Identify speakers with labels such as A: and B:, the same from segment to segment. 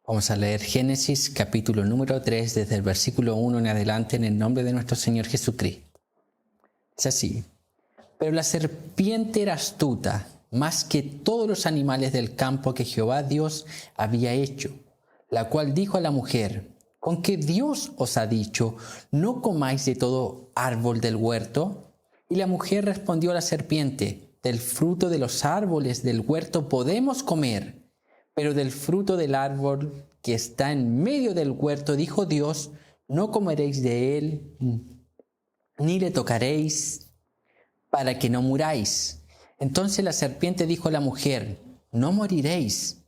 A: Vamos a leer Génesis capítulo número 3 desde el versículo 1 en adelante en el nombre de nuestro Señor Jesucristo. Es así. Pero la serpiente era astuta, más que todos los animales del campo que Jehová Dios había hecho, la cual dijo a la mujer: ¿con qué Dios os ha dicho, no comáis de todo árbol del huerto? Y la mujer respondió a la serpiente: del fruto de los árboles del huerto podemos comer, pero del fruto del árbol que está en medio del huerto, dijo Dios, no comeréis de él, ni le tocaréis, para que no muráis. Entonces la serpiente dijo a la mujer: no moriréis,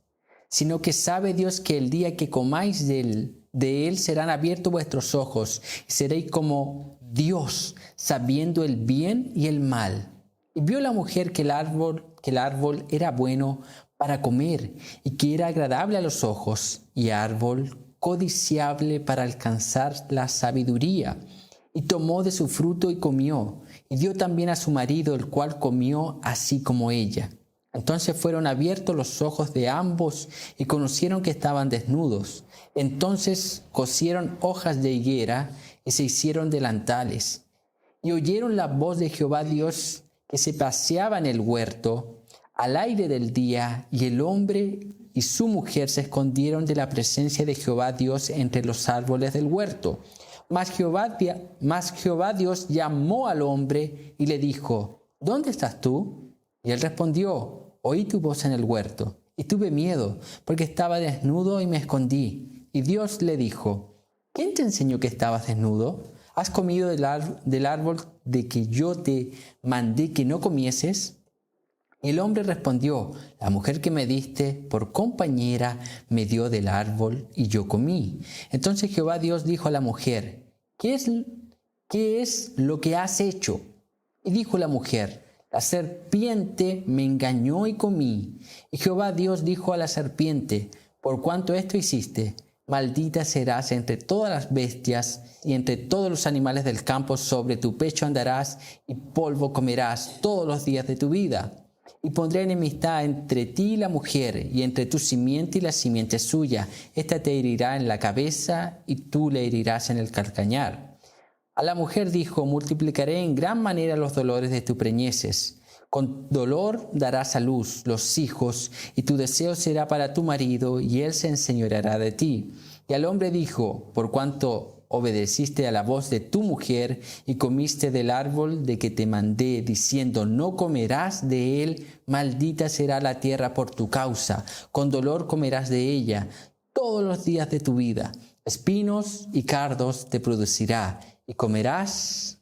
A: sino que sabe Dios que el día que comáis de él serán abiertos vuestros ojos, y seréis como Dios, sabiendo el bien y el mal. Y vio la mujer que el árbol era bueno para comer, y que era agradable a los ojos, y árbol codiciable para alcanzar la sabiduría. Y tomó de su fruto y comió, y dio también a su marido, el cual comió así como ella. Entonces fueron abiertos los ojos de ambos, y conocieron que estaban desnudos. Entonces cosieron hojas de higuera, y se hicieron delantales. Y oyeron la voz de Jehová Dios, que se paseaba en el huerto al aire del día, y el hombre y su mujer se escondieron de la presencia de Jehová Dios entre los árboles del huerto. Mas Jehová Dios llamó al hombre y le dijo: ¿dónde estás tú? Y él respondió: oí tu voz en el huerto, y tuve miedo, porque estaba desnudo y me escondí. Y Dios le dijo: ¿quién te enseñó que estabas desnudo? ¿Has comido del árbol de que yo te mandé que no comieses? Y el hombre respondió: la mujer que me diste por compañera me dio del árbol y yo comí. Entonces Jehová Dios dijo a la mujer: ¿qué es lo que has hecho? Y dijo la mujer: la serpiente me engañó y comí. Y Jehová Dios dijo a la serpiente: por cuanto esto hiciste, maldita serás entre todas las bestias y entre todos los animales del campo. Sobre tu pecho andarás y polvo comerás todos los días de tu vida. Y pondré enemistad entre ti y la mujer, y entre tu simiente y la simiente suya. Esta te herirá en la cabeza, y tú le herirás en el calcañar. A la mujer dijo: multiplicaré en gran manera los dolores de tus preñeces. Con dolor darás a luz los hijos, y tu deseo será para tu marido, y él se enseñoreará de ti. Y al hombre dijo: por cuanto obedeciste a la voz de tu mujer, y comiste del árbol de que te mandé, diciendo: no comerás de él, maldita será la tierra por tu causa, con dolor comerás de ella todos los días de tu vida. Espinos y cardos te producirá, y comerás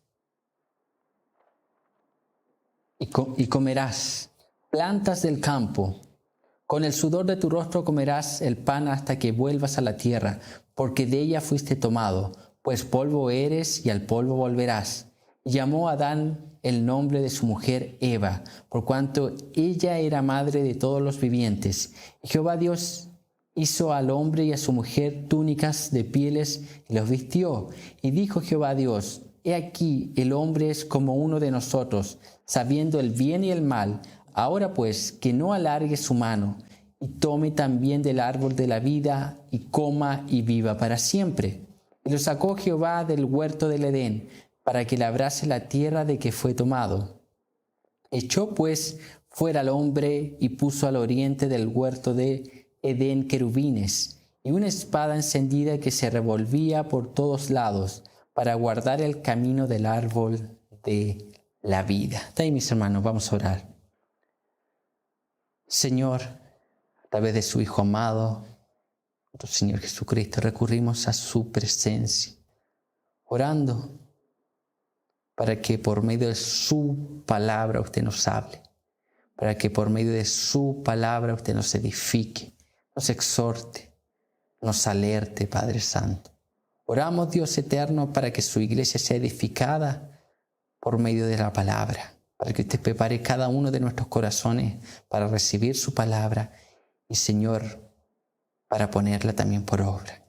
A: plantas del campo. Con el sudor de tu rostro comerás el pan hasta que vuelvas a la tierra, porque de ella fuiste tomado, pues polvo eres y al polvo volverás. Y llamó a Adán el nombre de su mujer Eva, por cuanto ella era madre de todos los vivientes. Y Jehová Dios hizo al hombre y a su mujer túnicas de pieles y los vistió. Y dijo Jehová Dios: he aquí, el hombre es como uno de nosotros, sabiendo el bien y el mal. Ahora pues, que no alargue su mano, y tome también del árbol de la vida, y coma y viva para siempre. Y lo sacó Jehová del huerto del Edén, para que labrase la tierra de que fue tomado. Echó pues fuera al hombre, y puso al oriente del huerto de Edén querubines, y una espada encendida que se revolvía por todos lados, para guardar el camino del árbol de la vida. Está ahí, mis hermanos, vamos a orar. Señor, a través de su Hijo amado, nuestro Señor Jesucristo, recurrimos a su presencia, orando para que por medio de su palabra usted nos hable, para que por medio de su palabra usted nos edifique, nos exhorte, nos alerte, Padre Santo. Oramos, Dios eterno, para que su iglesia sea edificada por medio de la palabra, para que usted prepare cada uno de nuestros corazones para recibir su palabra y, Señor, para ponerla también por obra.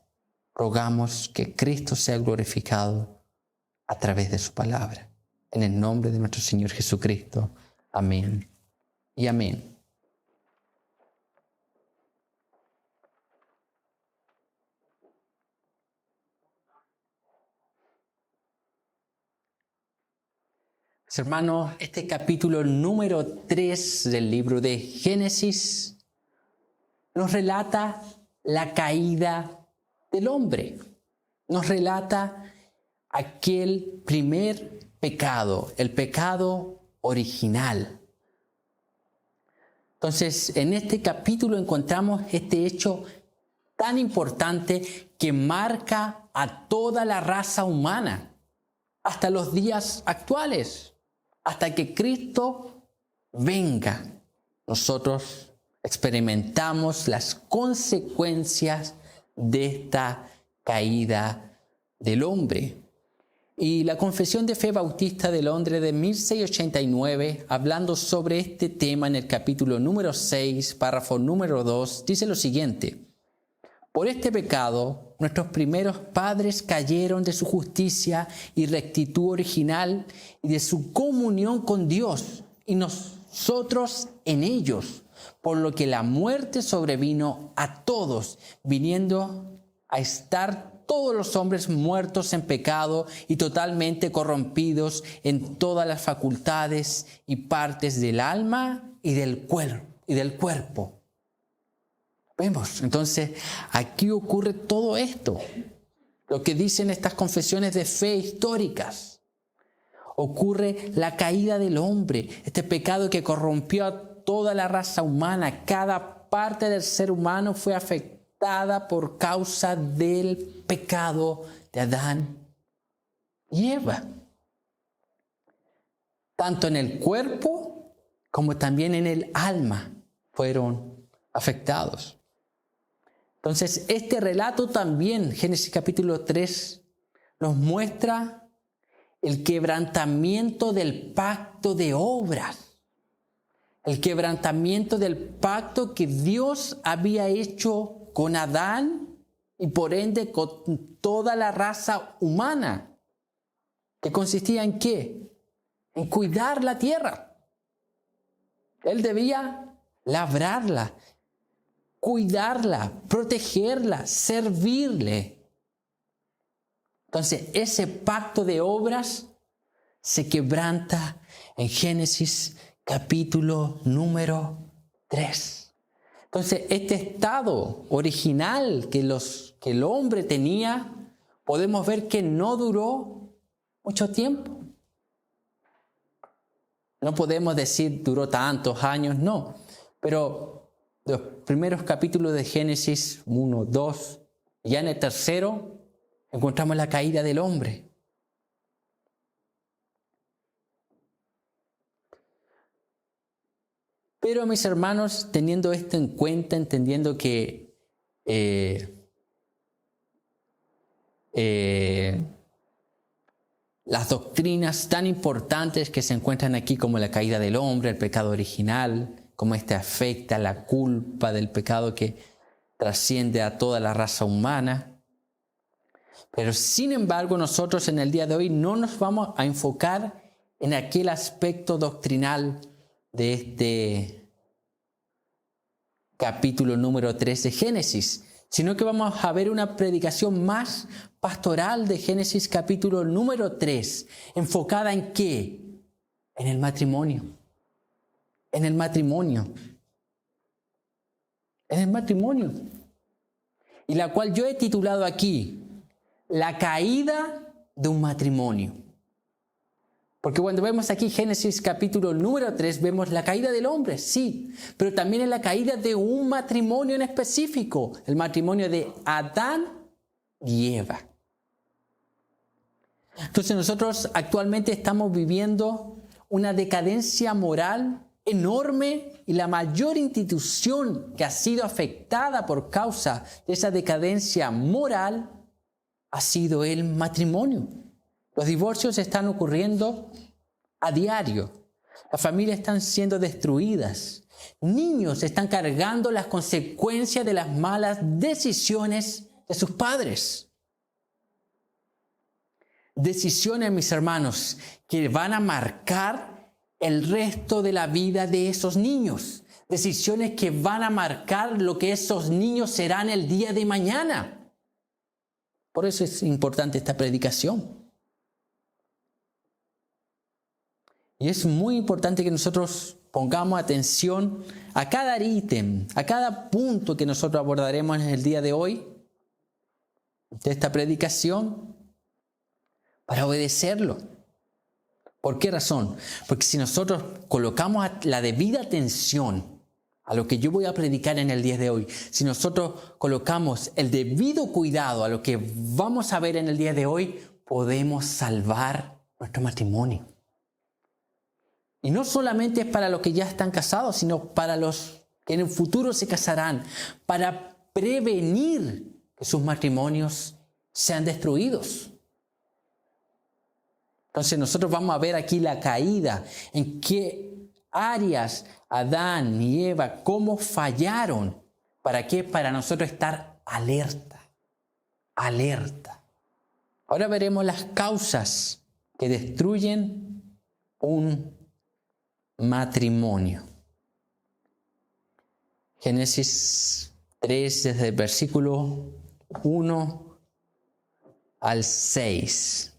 A: Rogamos que Cristo sea glorificado a través de su palabra. En el nombre de nuestro Señor Jesucristo. Amén y amén. Hermanos, este capítulo número 3 del libro de Génesis nos relata la caída del hombre. Nos relata aquel primer pecado, el pecado original. Entonces, en este capítulo encontramos este hecho tan importante que marca a toda la raza humana, hasta los días actuales, hasta que Cristo venga. Nosotros experimentamos las consecuencias de esta caída del hombre. Y la Confesión de Fe Bautista de Londres de 1689, hablando sobre este tema en el capítulo número 6, párrafo número 2, dice lo siguiente: por este pecado, nuestros primeros padres cayeron de su justicia y rectitud original y de su comunión con Dios, y nosotros en ellos, por lo que la muerte sobrevino a todos, viniendo a estar todos los hombres muertos en pecado y totalmente corrompidos en todas las facultades y partes del alma y del cuerpo. Vemos, entonces, aquí ocurre todo esto, lo que dicen estas confesiones de fe históricas. Ocurre la caída del hombre, este pecado que corrompió a toda la raza humana. Cada parte del ser humano fue afectada por causa del pecado de Adán y Eva. Tanto en el cuerpo como también en el alma fueron afectados. Entonces, este relato también, Génesis capítulo 3, nos muestra el quebrantamiento del pacto de obras. El quebrantamiento del pacto que Dios había hecho con Adán y por ende con toda la raza humana. ¿Que consistía en qué? En cuidar la tierra. Él debía labrarla, cuidarla, protegerla, servirle. Entonces, ese pacto de obras se quebranta en Génesis capítulo número 3. Entonces, este estado original que el hombre tenía, podemos ver que no duró mucho tiempo. No podemos decir duró tantos años, no. Pero los primeros capítulos de Génesis 1, 2, ya en el tercero, encontramos la caída del hombre. Pero mis hermanos, teniendo esto en cuenta, entendiendo que las doctrinas tan importantes que se encuentran aquí, como la caída del hombre, el pecado original, cómo este afecta la culpa del pecado que trasciende a toda la raza humana. Pero sin embargo, nosotros en el día de hoy no nos vamos a enfocar en aquel aspecto doctrinal de este capítulo número 3 de Génesis, sino que vamos a ver una predicación más pastoral de Génesis capítulo número 3, enfocada ¿en qué? En el matrimonio. En el matrimonio. En el matrimonio. Y la cual yo he titulado aquí, la caída de un matrimonio. Porque cuando vemos aquí Génesis capítulo número 3, vemos la caída del hombre, sí, pero también es la caída de un matrimonio en específico, el matrimonio de Adán y Eva. Entonces nosotros actualmente estamos viviendo una decadencia moral enorme y la mayor institución que ha sido afectada por causa de esa decadencia moral ha sido el matrimonio. Los divorcios están ocurriendo a diario. Las familias están siendo destruidas. Niños están cargando las consecuencias de las malas decisiones de sus padres. Decisiones, mis hermanos, que van a marcar el resto de la vida de esos niños. Decisiones que van a marcar lo que esos niños serán el día de mañana. Por eso es importante esta predicación. Y es muy importante que nosotros pongamos atención a cada ítem, a cada punto que nosotros abordaremos en el día de hoy, de esta predicación, para obedecerlo. ¿Por qué razón? Porque si nosotros colocamos la debida atención a lo que yo voy a predicar en el día de hoy, si nosotros colocamos el debido cuidado a lo que vamos a ver en el día de hoy, podemos salvar nuestro matrimonio. Y no solamente es para los que ya están casados, sino para los que en el futuro se casarán, para prevenir que sus matrimonios sean destruidos. Entonces nosotros vamos a ver aquí la caída, en qué áreas Adán y Eva, cómo fallaron. ¿Para qué? Para nosotros estar alerta. Ahora veremos las causas que destruyen un matrimonio. Génesis 3, desde el versículo 1 al 6.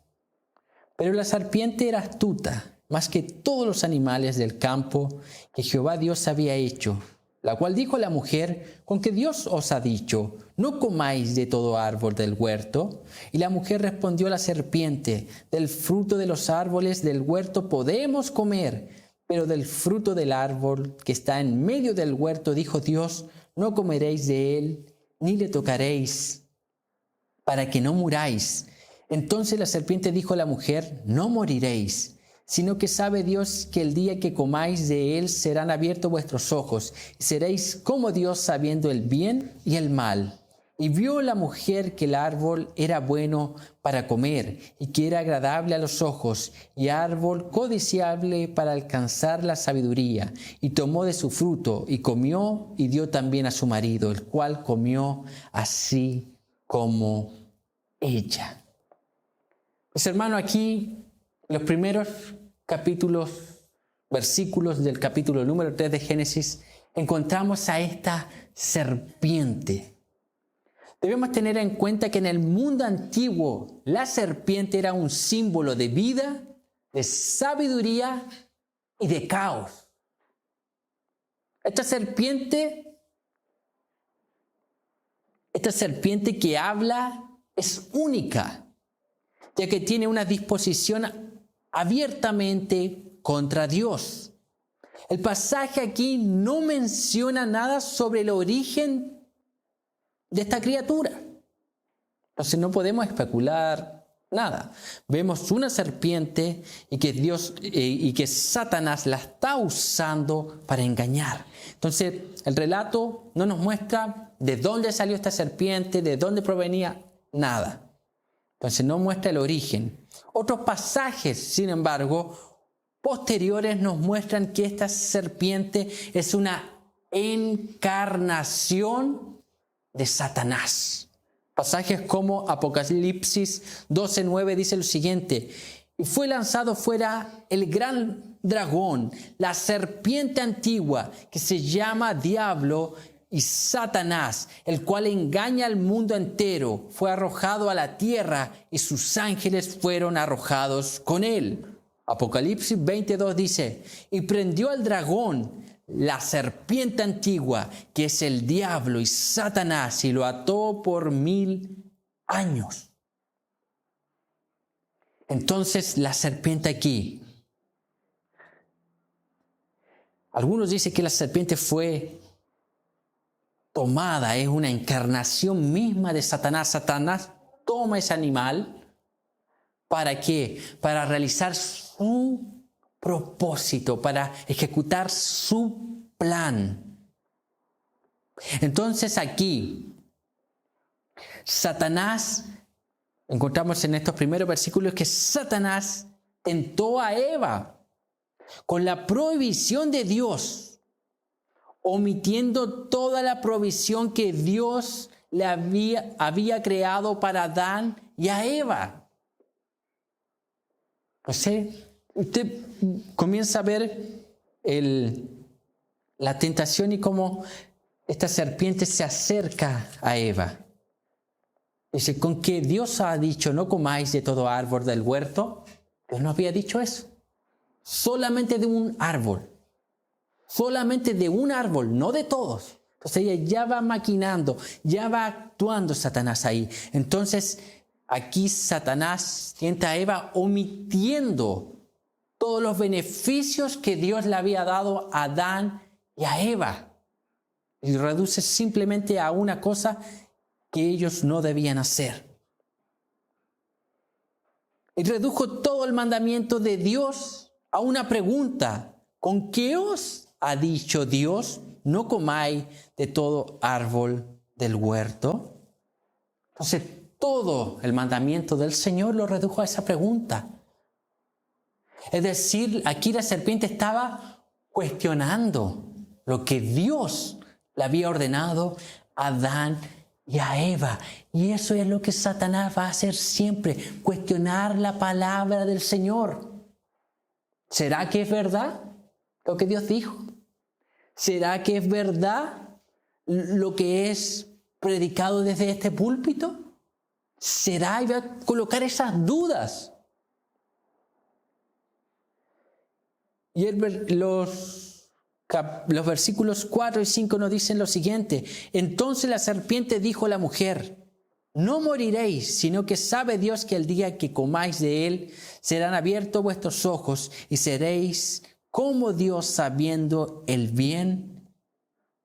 A: Pero la serpiente era astuta, más que todos los animales del campo que Jehová Dios había hecho, la cual dijo a la mujer: ¿con qué Dios os ha dicho, no comáis de todo árbol del huerto? Y la mujer respondió a la serpiente: del fruto de los árboles del huerto podemos comer, pero del fruto del árbol que está en medio del huerto, dijo Dios, no comeréis de él, ni le tocaréis, para que no muráis. Entonces la serpiente dijo a la mujer: no moriréis, sino que sabe Dios que el día que comáis de él serán abiertos vuestros ojos, y seréis como Dios, sabiendo el bien y el mal. Y vio la mujer que el árbol era bueno para comer, y que era agradable a los ojos, y árbol codiciable para alcanzar la sabiduría. Y tomó de su fruto, y comió, y dio también a su marido, el cual comió así como ella. Pues hermano, aquí los primeros versículos del capítulo número 3 de Génesis, encontramos a esta serpiente. Debemos tener en cuenta que en el mundo antiguo la serpiente era un símbolo de vida, de sabiduría y de caos. Esta serpiente que habla es única, ya que tiene una disposición abiertamente contra Dios. El pasaje aquí no menciona nada sobre el origen de esta criatura. Entonces no podemos especular nada. Vemos una serpiente y que Satanás la está usando para engañar. Entonces el relato no nos muestra de dónde salió esta serpiente, de dónde provenía, nada. Entonces no muestra el origen. Otros pasajes, sin embargo, posteriores nos muestran que esta serpiente es una encarnación de Satanás. Pasajes como Apocalipsis 12:9 dice lo siguiente: y fue lanzado fuera el gran dragón, la serpiente antigua, que se llama Diablo y Satanás, el cual engaña al mundo entero. Fue arrojado a la tierra y sus ángeles fueron arrojados con él. Apocalipsis 20:2 dice: y prendió al dragón, la serpiente antigua, que es el diablo y Satanás, y lo ató por 1000 años. Entonces la serpiente aquí, algunos dicen que la serpiente fue tomada, es una encarnación misma de Satanás. Satanás toma ese animal, ¿para qué? Para realizar su propósito, para ejecutar su plan. Entonces aquí, Satanás, encontramos en estos primeros versículos que Satanás tentó a Eva con la prohibición de Dios, omitiendo toda la provisión que Dios le había creado para Adán y a Eva. O sea, usted comienza a ver la tentación y cómo esta serpiente se acerca a Eva. Dice: con que Dios ha dicho no comáis de todo árbol del huerto. Dios no había dicho eso. solamente de un árbol. Solamente de un árbol, no de todos. Entonces ella ya va maquinando, ya va actuando Satanás ahí. Entonces aquí Satanás tienta a Eva omitiendo todos los beneficios que Dios le había dado a Adán y a Eva. Y reduce simplemente a una cosa que ellos no debían hacer. Y redujo todo el mandamiento de Dios a una pregunta. ¿Con qué os ha dicho Dios? No comáis de todo árbol del huerto. Entonces todo el mandamiento del Señor lo redujo a esa pregunta. Es decir, aquí la serpiente estaba cuestionando lo que Dios le había ordenado a Adán y a Eva. Y eso es lo que Satanás va a hacer siempre, cuestionar la palabra del Señor. ¿Será que es verdad lo que Dios dijo? ¿Será que es verdad lo que es predicado desde este púlpito? ¿Será? Y va a colocar esas dudas. Y los versículos 4 y 5 nos dicen lo siguiente. Entonces la serpiente dijo a la mujer: no moriréis, sino que sabe Dios que el día que comáis de él serán abiertos vuestros ojos y seréis como Dios, sabiendo el bien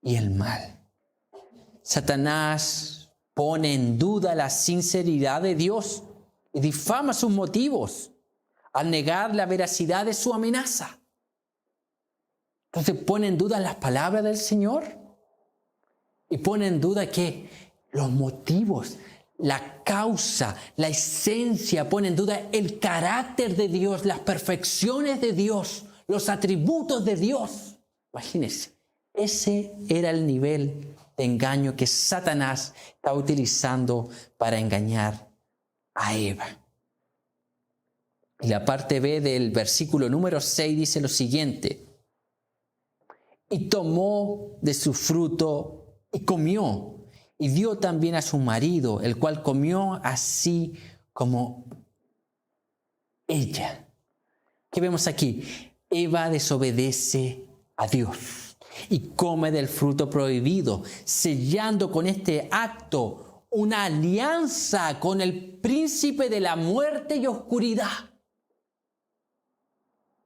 A: y el mal. Satanás pone en duda la sinceridad de Dios y difama sus motivos al negar la veracidad de su amenaza. Entonces pone en duda las palabras del Señor y pone en duda que los motivos, la causa, la esencia, pone en duda el carácter de Dios, las perfecciones de Dios, los atributos de Dios. Imagínense, ese era el nivel de engaño que Satanás está utilizando para engañar a Eva. Y la parte B del versículo número 6 dice lo siguiente: y tomó de su fruto y comió, y dio también a su marido, el cual comió así como ella. ¿Qué vemos aquí? Eva desobedece a Dios y come del fruto prohibido, sellando con este acto una alianza con el príncipe de la muerte y oscuridad.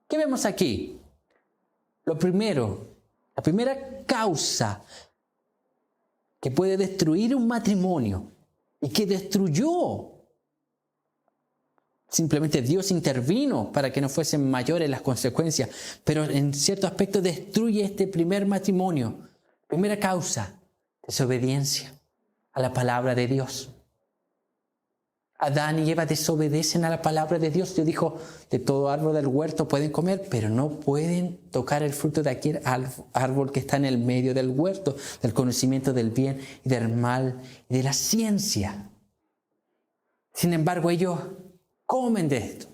A: ¿Qué vemos aquí? Lo primero, la primera causa que puede destruir un matrimonio y que destruyó, simplemente Dios intervino para que no fuesen mayores las consecuencias, pero en cierto aspecto destruye este primer matrimonio. Primera causa, desobediencia a la palabra de Dios. Adán y Eva desobedecen a la palabra de Dios. Dios dijo: de todo árbol del huerto pueden comer, pero no pueden tocar el fruto de aquel árbol que está en el medio del huerto, del conocimiento del bien y del mal y de la ciencia. Sin embargo, ellos comen de esto,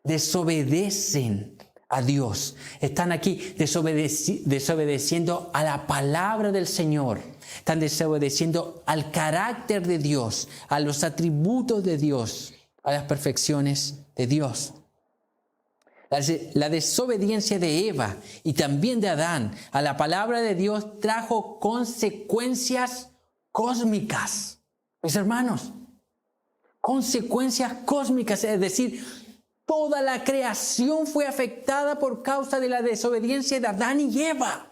A: desobedecen a Dios. Están aquí desobedeciendo a la palabra del Señor. Están desobedeciendo al carácter de Dios, a los atributos de Dios, a las perfecciones de Dios. La desobediencia de Eva y también de Adán a la palabra de Dios trajo consecuencias cósmicas. Mis hermanos, consecuencias cósmicas, es decir, toda la creación fue afectada por causa de la desobediencia de Adán y Eva.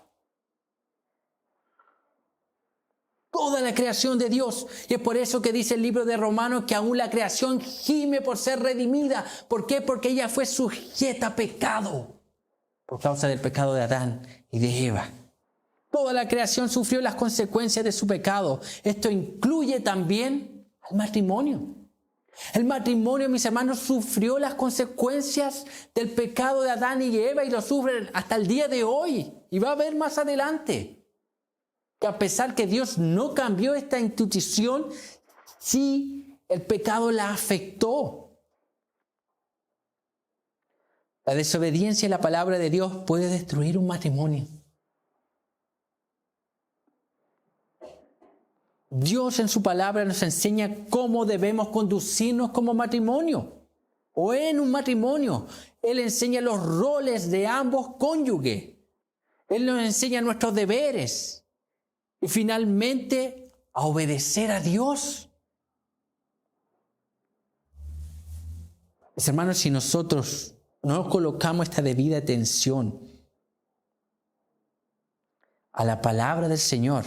A: Toda la creación de Dios. Y es por eso que dice el libro de Romanos que aún la creación gime por ser redimida. ¿Por qué? Porque ella fue sujeta a pecado por causa del pecado de Adán y de Eva. Toda la creación sufrió las consecuencias de su pecado. Esto incluye también al matrimonio. El matrimonio, mis hermanos, sufrió las consecuencias del pecado de Adán y Eva y lo sufren hasta el día de hoy. Y va a haber más adelante. Que a pesar que Dios no cambió esta institución, sí el pecado la afectó. La desobediencia a la palabra de Dios puede destruir un matrimonio. Dios en su palabra nos enseña cómo debemos conducirnos como matrimonio. o en un matrimonio. Él enseña los roles de ambos cónyuges. Él nos enseña nuestros deberes. Y finalmente, a obedecer a Dios. Mis hermanos, si nosotros no colocamos esta debida atención a la palabra del Señor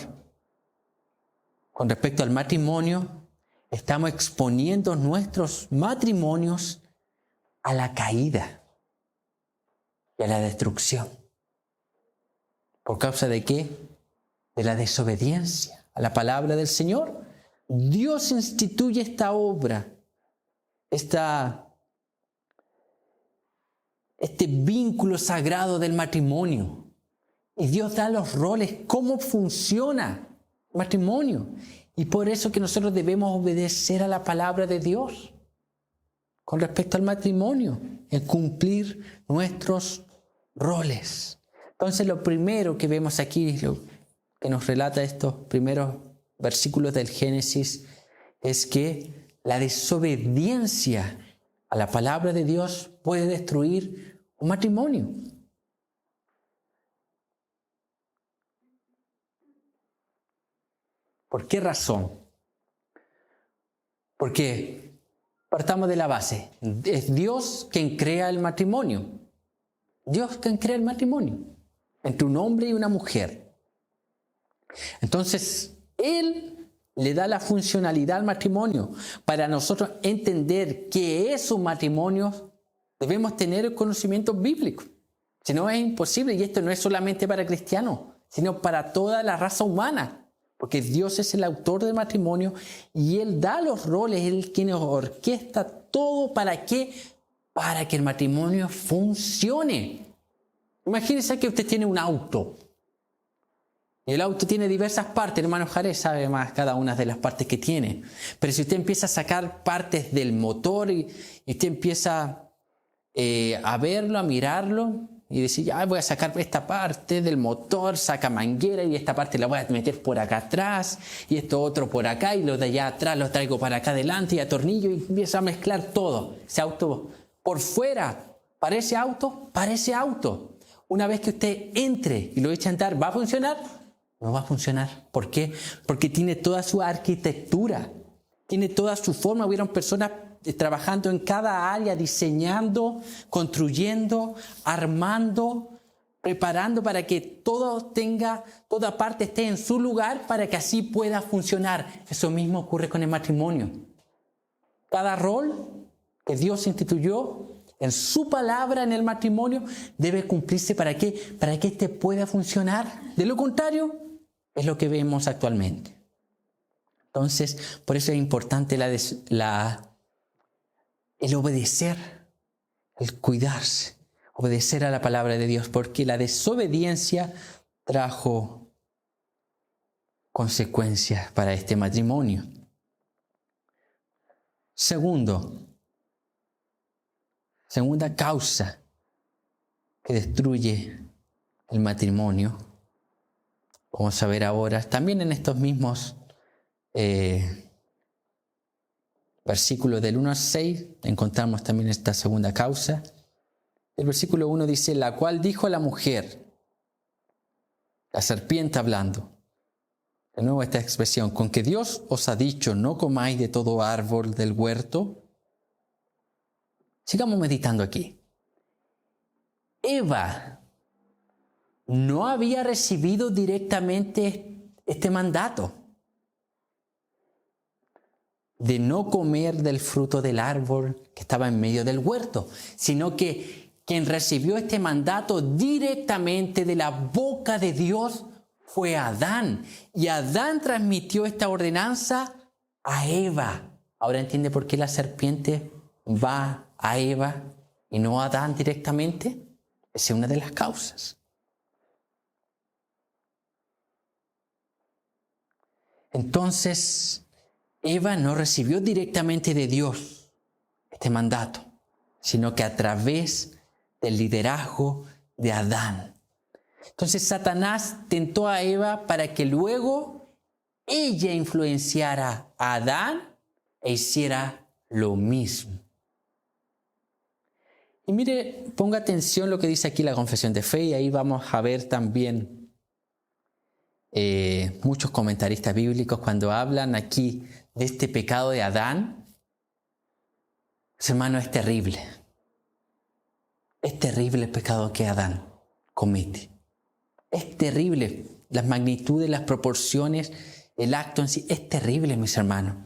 A: con respecto al matrimonio, estamos exponiendo nuestros matrimonios a la caída y a la destrucción. ¿Por causa de qué? De la desobediencia a la palabra del Señor. Dios instituye esta obra, este vínculo sagrado del matrimonio. Y Dios da los roles, cómo funciona el matrimonio. Y por eso que nosotros debemos obedecer a la palabra de Dios con respecto al matrimonio, en cumplir nuestros roles. Entonces, lo primero que vemos aquí, lo que nos relata estos primeros versículos del Génesis, es que la desobediencia a la palabra de Dios puede destruir un matrimonio. ¿Por qué razón? Porque partamos de la base. Es Dios quien crea el matrimonio. Dios quien crea el matrimonio entre un hombre y una mujer. Entonces, Él le da la funcionalidad al matrimonio. Para nosotros entender qué es un matrimonio, debemos tener el conocimiento bíblico. Si no, es imposible. Y esto no es solamente para cristianos, sino para toda la raza humana. Porque Dios es el autor del matrimonio y Él da los roles, Él quien orquesta todo. ¿Para qué? Para que el matrimonio funcione. Imagínense que usted tiene un auto. Y el auto tiene diversas partes. El hermano Jarez sabe más cada una de las partes que tiene. Pero si usted empieza a sacar partes del motor y usted empieza a verlo, a mirarlo, y decir, ya voy a sacar esta parte del motor, saca manguera y esta parte la voy a meter por acá atrás y esto otro por acá y lo de allá atrás lo traigo para acá adelante y atornillo y empiezo a mezclar todo. Ese auto por fuera, ¿parece auto? Parece auto. Una vez que usted entre y lo eche a andar, ¿va a funcionar? No va a funcionar. ¿Por qué? Porque tiene toda su arquitectura, tiene toda su forma. Hubieron personas trabajando en cada área, diseñando, construyendo, armando, preparando para que toda parte esté en su lugar para que así pueda funcionar. Eso mismo ocurre con el matrimonio. Cada rol que Dios instituyó en su palabra en el matrimonio debe cumplirse. ¿Para qué? Para que éste pueda funcionar. De lo contrario, es lo que vemos actualmente. Entonces, por eso es importante el obedecer, el cuidarse, obedecer a la palabra de Dios, porque la desobediencia trajo consecuencias para este matrimonio. Segunda causa que destruye el matrimonio, vamos a ver ahora, también en estos mismos versículos del 1 al 6, encontramos también esta segunda causa. El versículo 1 dice, la cual dijo a la mujer, la serpiente hablando. De nuevo esta expresión, con que Dios os ha dicho, no comáis de todo árbol del huerto. Sigamos meditando aquí. Eva no había recibido directamente este mandato de no comer del fruto del árbol que estaba en medio del huerto, sino que quien recibió este mandato directamente de la boca de Dios fue Adán. Y Adán transmitió esta ordenanza a Eva. Ahora entiende por qué la serpiente va a Eva y no a Adán directamente. Esa es una de las causas. Entonces, Eva no recibió directamente de Dios este mandato, sino que a través del liderazgo de Adán. Entonces Satanás tentó a Eva para que luego ella influenciara a Adán e hiciera lo mismo. Y mire, ponga atención lo que dice aquí la confesión de fe, y ahí vamos a ver también muchos comentaristas bíblicos cuando hablan aquí de este pecado de Adán. Hermano, es terrible. Es terrible el pecado que Adán comete. Es terrible las magnitudes, las proporciones, el acto en sí. Es terrible, mis hermanos.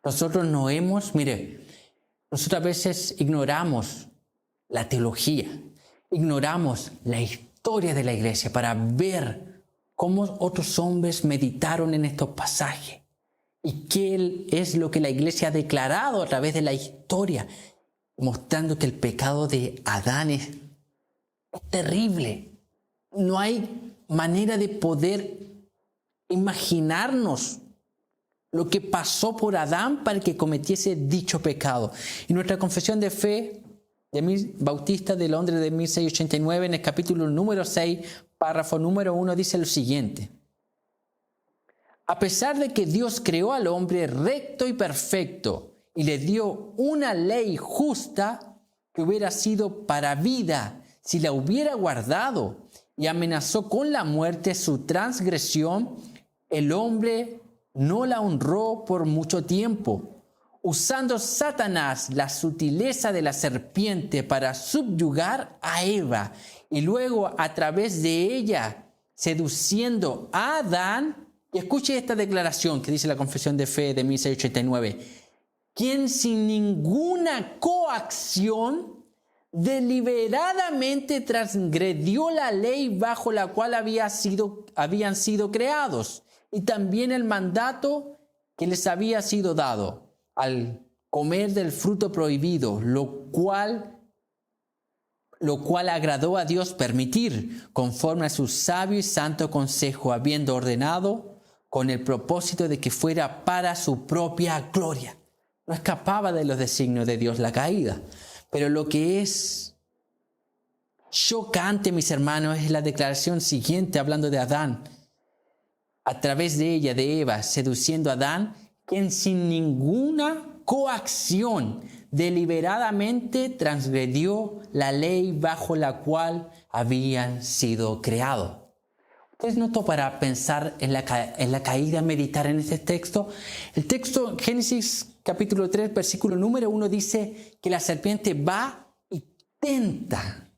A: Nosotros nosotros a veces ignoramos la teología, ignoramos la historia de la iglesia para ver cómo otros hombres meditaron en estos pasajes y qué es lo que la iglesia ha declarado a través de la historia, mostrando que el pecado de Adán es terrible. No hay manera de poder imaginarnos lo que pasó por Adán para que cometiese dicho pecado. Y nuestra confesión de fe de Bautista de Londres de 1689, en el capítulo número 6, párrafo número 1, dice lo siguiente: a pesar de que Dios creó al hombre recto y perfecto y le dio una ley justa que hubiera sido para vida si la hubiera guardado, y amenazó con la muerte su transgresión, el hombre no la honró por mucho tiempo, usando Satanás la sutileza de la serpiente para subyugar a Eva, y luego a través de ella seduciendo a Adán. Y escuche esta declaración que dice la confesión de fe de 1689: quien sin ninguna coacción deliberadamente transgredió la ley bajo la cual habían sido creados, y también el mandato que les había sido dado, al comer del fruto prohibido, lo cual agradó a Dios permitir, conforme a su sabio y santo consejo, habiendo ordenado con el propósito de que fuera para su propia gloria. No escapaba de los designios de Dios la caída. Pero lo que es chocante, mis hermanos, es la declaración siguiente, hablando de Adán. A través de ella, de Eva, seduciendo a Adán, quien sin ninguna coacción deliberadamente transgredió la ley bajo la cual habían sido creados. ¿Ustedes notó para pensar en la caída, meditar en este texto? El texto, Génesis capítulo 3, versículo número 1, dice que la serpiente va y tenta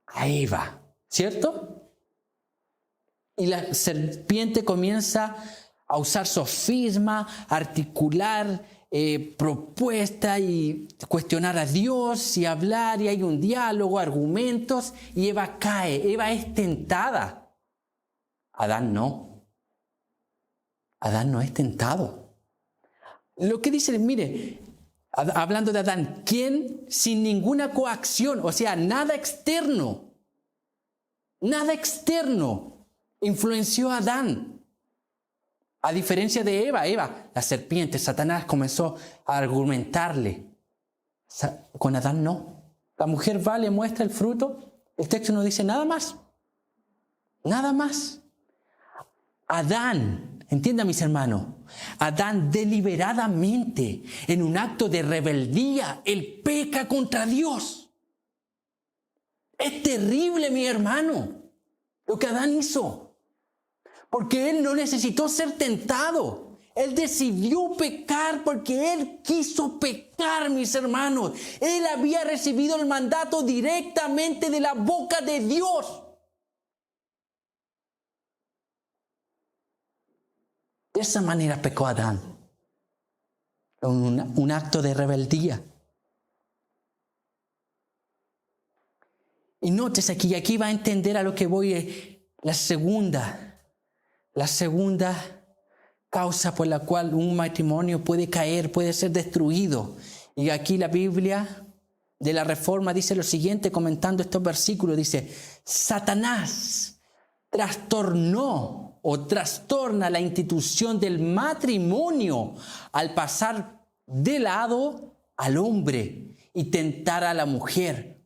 A: a Eva, ¿cierto? Y la serpiente comienza a usar sofisma, articular propuesta y cuestionar a Dios y hablar, y hay un diálogo, argumentos, y Eva cae. Eva es tentada. Adán no. Adán no es tentado. Lo que dice, mire, hablando de Adán, quien sin ninguna coacción, o sea, nada externo, influenció a Adán. A diferencia de Eva, la serpiente, Satanás, comenzó a argumentarle. Con Adán no. La mujer va, le muestra el fruto. El texto no dice nada más. Nada más. Adán, entiendan mis hermanos, Adán deliberadamente, en un acto de rebeldía, él peca contra Dios. Es terrible, mi hermano, lo que Adán hizo. Porque él no necesitó ser tentado. Él decidió pecar porque él quiso pecar, mis hermanos. Él había recibido el mandato directamente de la boca de Dios. De esa manera pecó Adán. Un acto de rebeldía. Y nótese aquí va a entender a lo que voy. La segunda causa por la cual un matrimonio puede caer, puede ser destruido. Y aquí la Biblia de la Reforma dice lo siguiente, comentando estos versículos, dice: Satanás trastornó o trastorna la institución del matrimonio al pasar de lado al hombre y tentar a la mujer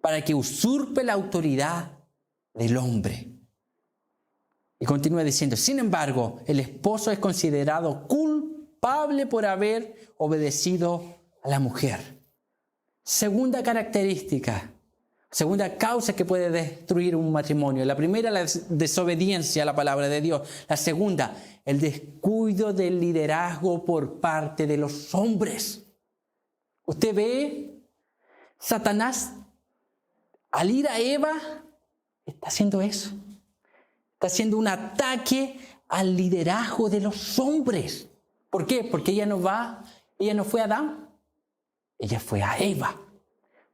A: para que usurpe la autoridad del hombre. Y continúa diciendo: sin embargo, el esposo es considerado culpable por haber obedecido a la mujer. segunda característica, segunda causa que puede destruir un matrimonio. La primera, la desobediencia a la palabra de Dios. La segunda, el descuido del liderazgo por parte de los hombres. Usted ve, Satanás, al ir a Eva, está haciendo eso. Está haciendo un ataque al liderazgo de los hombres. ¿Por qué? Porque ella no fue a Adán, ella fue a Eva.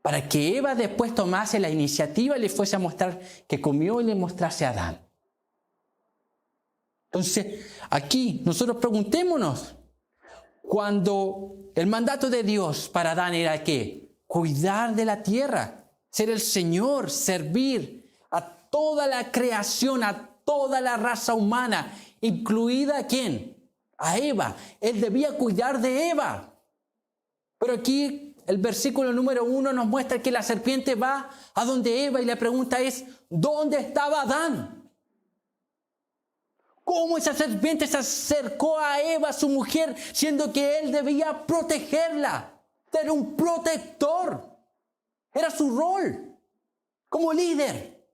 A: Para que Eva después tomase la iniciativa y le fuese a mostrar que comió y le mostrase a Adán. Entonces, aquí nosotros preguntémonos, cuando el mandato de Dios para Adán era ¿qué? Cuidar de la tierra, ser el Señor, servir a toda la creación, a toda la raza humana, incluida ¿a quién? A Eva. Él debía cuidar de Eva. Pero aquí el versículo número 1 nos muestra que la serpiente va a donde Eva y la pregunta es, ¿dónde estaba Adán? ¿Cómo esa serpiente se acercó a Eva, su mujer, siendo que él debía protegerla? Era un protector. Era su rol como líder.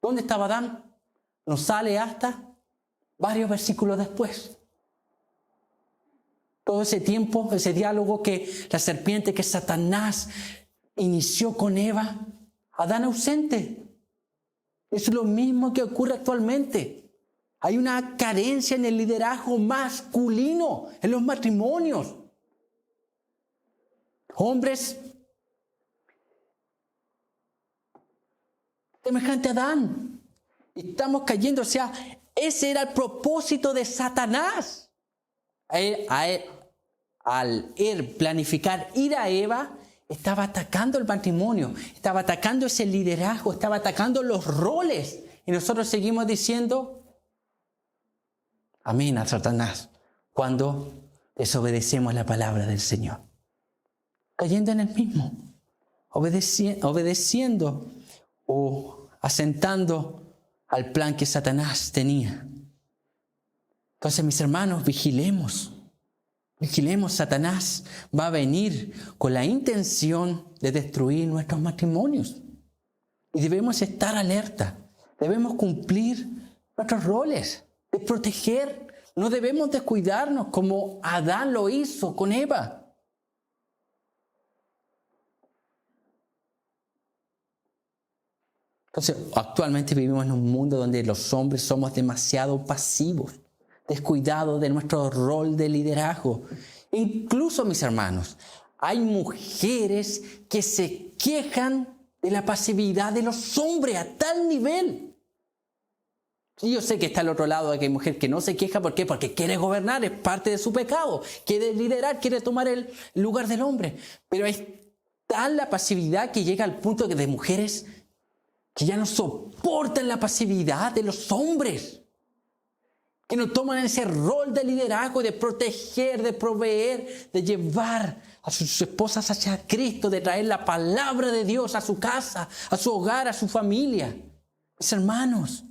A: ¿Dónde estaba Adán? Nos sale hasta varios versículos después. Todo ese tiempo, ese diálogo que la serpiente, que Satanás inició con Eva, Adán ausente. Es lo mismo que ocurre actualmente. Hay una carencia en el liderazgo masculino, en los matrimonios. Hombres semejante a Adán. Y estamos cayendo, o sea, ese era el propósito de Satanás. Al él planificar ir a Eva, estaba atacando el matrimonio, estaba atacando ese liderazgo, estaba atacando los roles. Y nosotros seguimos diciendo amén a Satanás cuando desobedecemos la palabra del Señor. Cayendo en el mismo, obedeciendo o asentando al plan que Satanás tenía. Entonces, mis hermanos, vigilemos. Satanás va a venir con la intención de destruir nuestros matrimonios. Y debemos estar alerta. Debemos cumplir nuestros roles, de proteger. No debemos descuidarnos como Adán lo hizo con Eva. Entonces, actualmente vivimos en un mundo donde los hombres somos demasiado pasivos, descuidados de nuestro rol de liderazgo. Incluso, mis hermanos, hay mujeres que se quejan de la pasividad de los hombres a tal nivel. Y yo sé que está al otro lado, que hay mujer que no se queja. ¿Por qué? Porque quiere gobernar, es parte de su pecado. Quiere liderar, quiere tomar el lugar del hombre. Pero es tal la pasividad que llega al punto de mujeres que ya no soportan la pasividad de los hombres, que no toman ese rol de liderazgo, de proteger, de proveer, de llevar a sus esposas hacia Cristo, de traer la palabra de Dios a su casa, a su hogar, a su familia. Mis hermanos,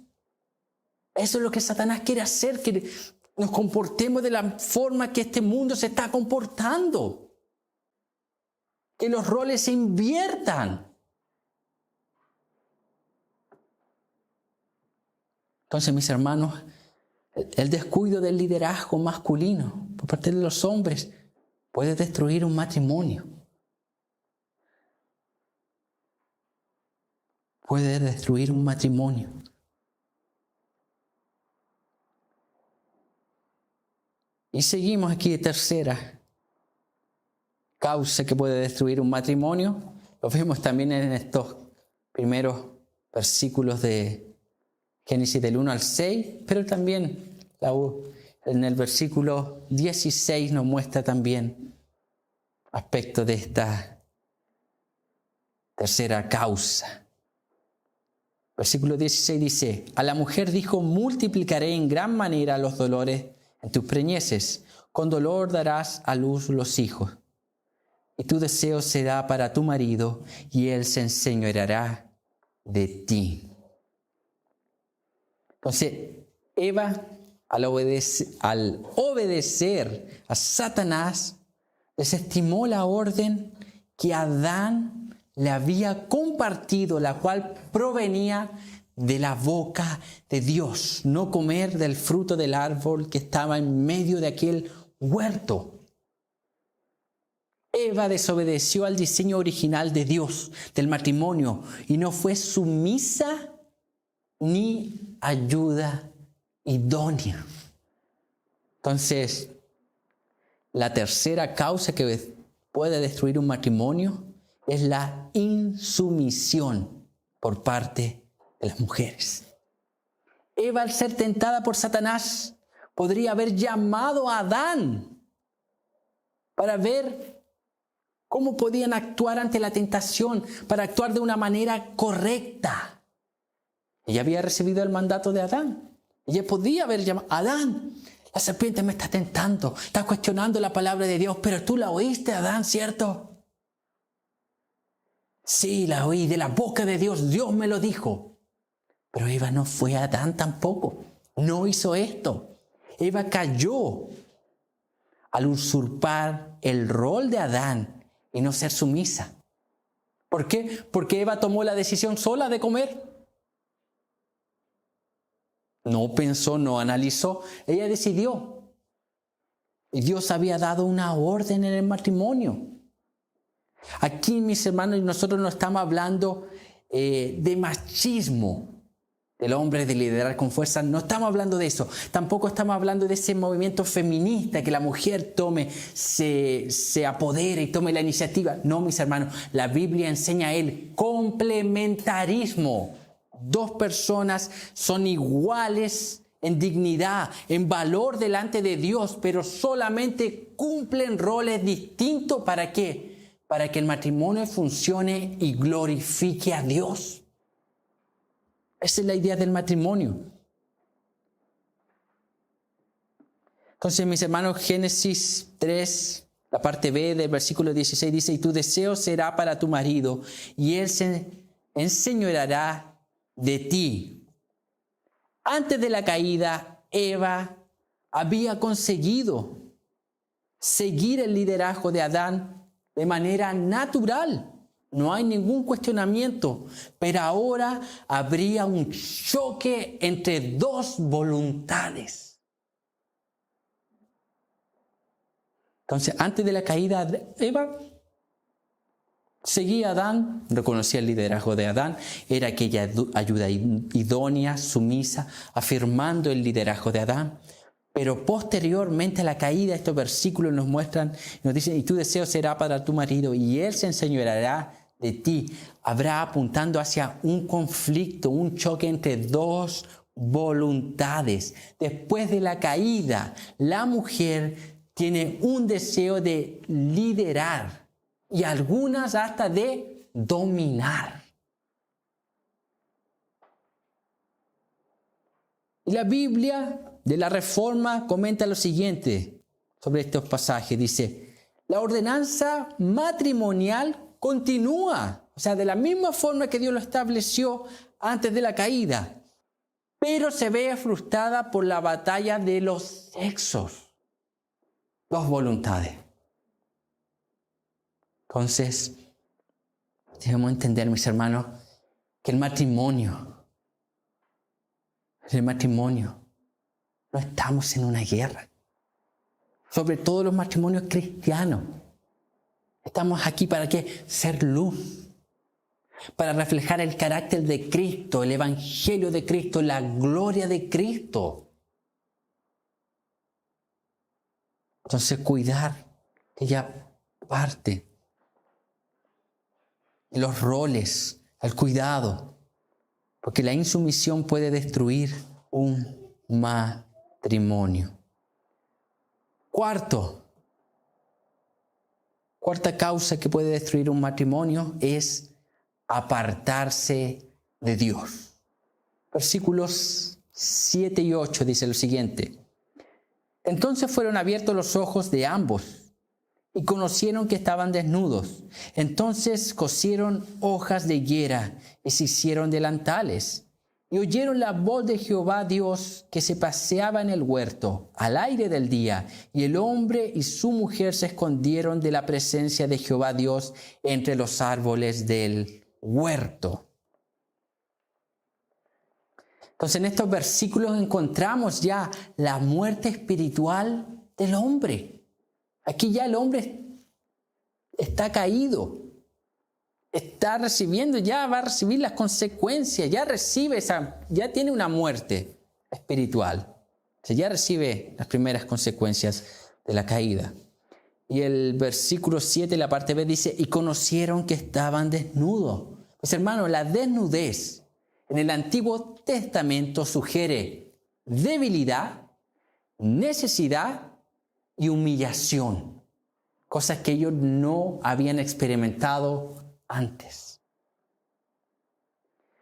A: eso es lo que Satanás quiere hacer, que nos comportemos de la forma que este mundo se está comportando, que los roles se inviertan. Entonces, mis hermanos, el descuido del liderazgo masculino por parte de los hombres puede destruir un matrimonio. Puede destruir un matrimonio. Y seguimos aquí, tercera causa que puede destruir un matrimonio. Lo vemos también en estos primeros versículos de Génesis del 1 al 6, pero también en el versículo 16 nos muestra también aspectos de esta tercera causa. Versículo 16 dice: a la mujer dijo: multiplicaré en gran manera los dolores en tus preñeces, con dolor darás a luz los hijos, y tu deseo será para tu marido, y él se enseñoreará de ti. Entonces, Eva, al obedecer a Satanás, desestimó la orden que Adán le había compartido, la cual provenía de la boca de Dios. No comer del fruto del árbol que estaba en medio de aquel huerto. Eva desobedeció al diseño original de Dios, del matrimonio, y no fue sumisa ni ayuda idónea. Entonces, la tercera causa que puede destruir un matrimonio es la insumisión por parte de las mujeres. Eva, al ser tentada por Satanás, podría haber llamado a Adán para ver cómo podían actuar ante la tentación, para actuar de una manera correcta. Ella había recibido el mandato de Adán. Ella podía haber llamado: Adán, la serpiente me está tentando, está cuestionando la palabra de Dios, pero tú la oíste, Adán, ¿cierto? Sí, la oí, de la boca de Dios, Dios me lo dijo. Pero Eva no fue a Adán tampoco, no hizo esto. Eva cayó al usurpar el rol de Adán y no ser sumisa. ¿Por qué? Porque Eva tomó la decisión sola de comer. No pensó, no analizó. Ella decidió. Y Dios había dado una orden en el matrimonio. Aquí, mis hermanos, nosotros no estamos hablando de machismo del hombre, de liderar con fuerza. No estamos hablando de eso. Tampoco estamos hablando de ese movimiento feminista, que la mujer se apodere y tome la iniciativa. No, mis hermanos, la Biblia enseña el complementarismo. Dos personas son iguales en dignidad, en valor delante de Dios, pero solamente cumplen roles distintos. ¿Para qué? Para que el matrimonio funcione y glorifique a Dios. Esa es la idea del matrimonio. Entonces, mis hermanos, Génesis 3, la parte B del versículo 16 dice: y tu deseo será para tu marido, y él se enseñoreará de ti. Antes de la caída, Eva había conseguido seguir el liderazgo de Adán de manera natural. No hay ningún cuestionamiento, pero ahora habría un choque entre dos voluntades. Entonces, antes de la caída de Eva, seguía a Adán, reconocía el liderazgo de Adán, era aquella ayuda idónea, sumisa, afirmando el liderazgo de Adán. Pero posteriormente a la caída, estos versículos nos muestran, nos dicen: y tu deseo será para tu marido, y él se enseñoreará de ti. Habrá apuntando hacia un conflicto, un choque entre dos voluntades. Después de la caída, la mujer tiene un deseo de liderar y algunas hasta de dominar. Y la Biblia de la Reforma comenta lo siguiente sobre estos pasajes. Dice: la ordenanza matrimonial continúa, o sea, de la misma forma que Dios lo estableció antes de la caída, pero se ve frustrada por la batalla de los sexos, dos voluntades. Entonces, debemos entender, mis hermanos, que en el matrimonio, no estamos en una guerra. Sobre todo los matrimonios cristianos. Estamos aquí ¿para qué? Ser luz. Para reflejar el carácter de Cristo, el evangelio de Cristo, la gloria de Cristo. Entonces, cuidar aquella parte. Los roles, el cuidado. Porque la insumisión puede destruir un matrimonio. Cuarta causa que puede destruir un matrimonio es apartarse de Dios. Versículos 7 y 8 dice lo siguiente: entonces fueron abiertos los ojos de ambos y conocieron que estaban desnudos. Entonces cosieron hojas de higuera y se hicieron delantales. y oyeron la voz de Jehová Dios que se paseaba en el huerto al aire del día, y el hombre y su mujer se escondieron de la presencia de Jehová Dios entre los árboles del huerto. Entonces en estos versículos encontramos ya la muerte espiritual del hombre. Aquí ya el hombre está caído. Está recibiendo, ya va a recibir las consecuencias, ya tiene una muerte espiritual. O sea, ya recibe las primeras consecuencias de la caída. Y el versículo 7, la parte B, dice, y conocieron que estaban desnudos. Pues hermano, la desnudez en el Antiguo Testamento sugiere debilidad, necesidad y humillación. Cosas que ellos no habían experimentado antes.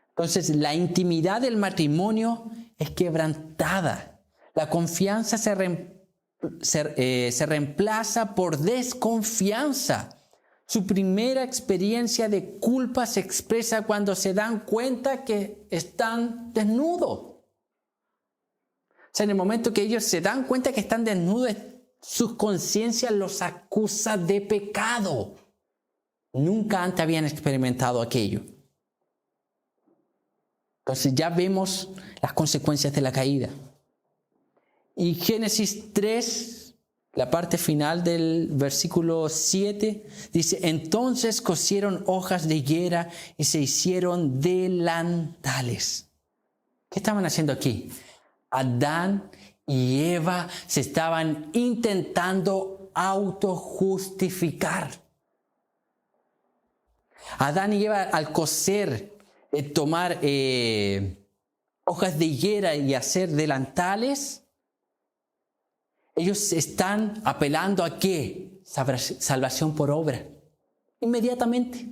A: Entonces, la intimidad del matrimonio es quebrantada. La confianza se reemplaza por desconfianza. Su primera experiencia de culpa se expresa cuando se dan cuenta que están desnudos. O sea, en el momento que ellos se dan cuenta que están desnudos, sus conciencias los acusa de pecado. Nunca antes habían experimentado aquello. Entonces ya vemos las consecuencias de la caída. Y Génesis 3, la parte final del versículo 7, dice, entonces cosieron hojas de higuera y se hicieron delantales. ¿Qué estaban haciendo aquí? Adán y Eva se estaban intentando autojustificar. Adán y Eva, al coser, tomar hojas de higuera y hacer delantales, ellos están apelando a ¿qué? Salvación por obra. Inmediatamente.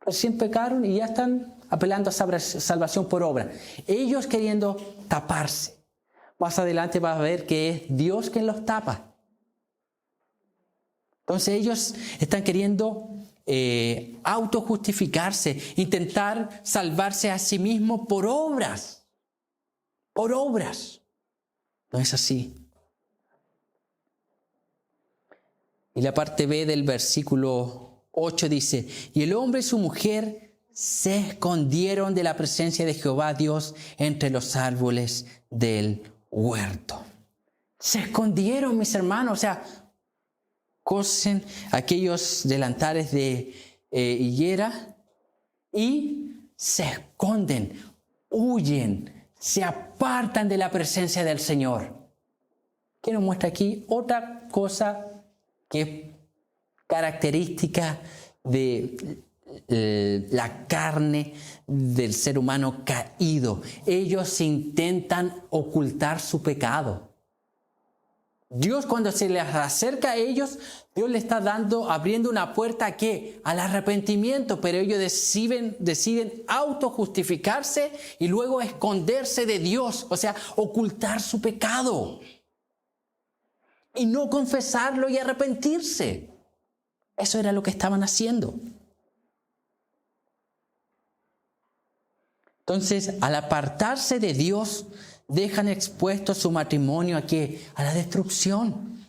A: Recién pecaron y ya están apelando a salvación por obra. Ellos queriendo taparse. Más adelante vas a ver que es Dios quien los tapa. Entonces ellos están queriendo autojustificarse, intentar salvarse a sí mismos por obras. Por obras. No es así. Y la parte B del versículo 8 dice, y el hombre y su mujer se escondieron de la presencia de Jehová Dios entre los árboles del huerto. Se escondieron, mis hermanos, o sea, cosen aquellos delantales de higuera y se esconden, huyen, se apartan de la presencia del Señor. ¿Qué nos muestra aquí? Otra cosa que es característica de la carne del ser humano caído. Ellos intentan ocultar su pecado. Dios, cuando se les acerca a ellos, Dios le está abriendo una puerta ¿a qué? Al arrepentimiento, pero ellos deciden autojustificarse y luego esconderse de Dios, o sea, ocultar su pecado y no confesarlo y arrepentirse. Eso era lo que estaban haciendo. Entonces, al apartarse de Dios, dejan expuesto su matrimonio ¿a qué? A la destrucción.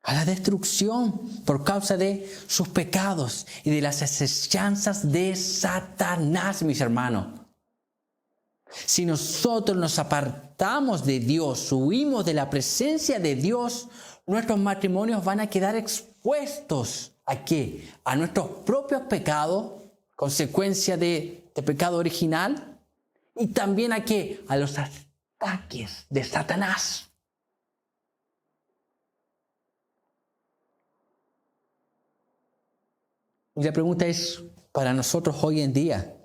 A: A la destrucción por causa de sus pecados y de las asechanzas de Satanás, mis hermanos. Si nosotros nos apartamos de Dios, huimos de la presencia de Dios, nuestros matrimonios van a quedar expuestos ¿a qué? A nuestros propios pecados, consecuencia de pecado original, y también ¿a qué? A los ataques de Satanás. Y la pregunta es, para nosotros hoy en día,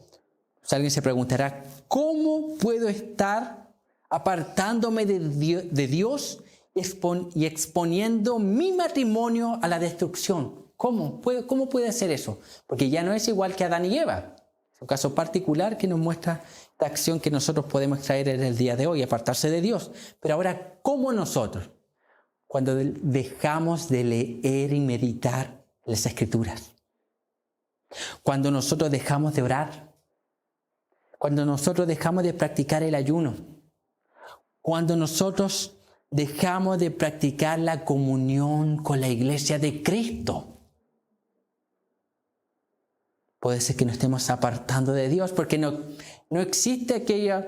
A: si alguien se preguntará, ¿cómo puedo estar apartándome de Dios y exponiendo mi matrimonio a la destrucción? ¿Cómo puede hacer eso? Porque ya no es igual que Adán y Eva. Es un caso particular que nos muestra esta acción que nosotros podemos traer en el día de hoy, apartarse de Dios. Pero ahora, ¿cómo nosotros? Cuando dejamos de leer y meditar las Escrituras. Cuando nosotros dejamos de orar. cuando nosotros dejamos de practicar el ayuno, cuando nosotros dejamos de practicar la comunión con la iglesia de Cristo. Puede ser que nos estemos apartando de Dios porque no existe aquellas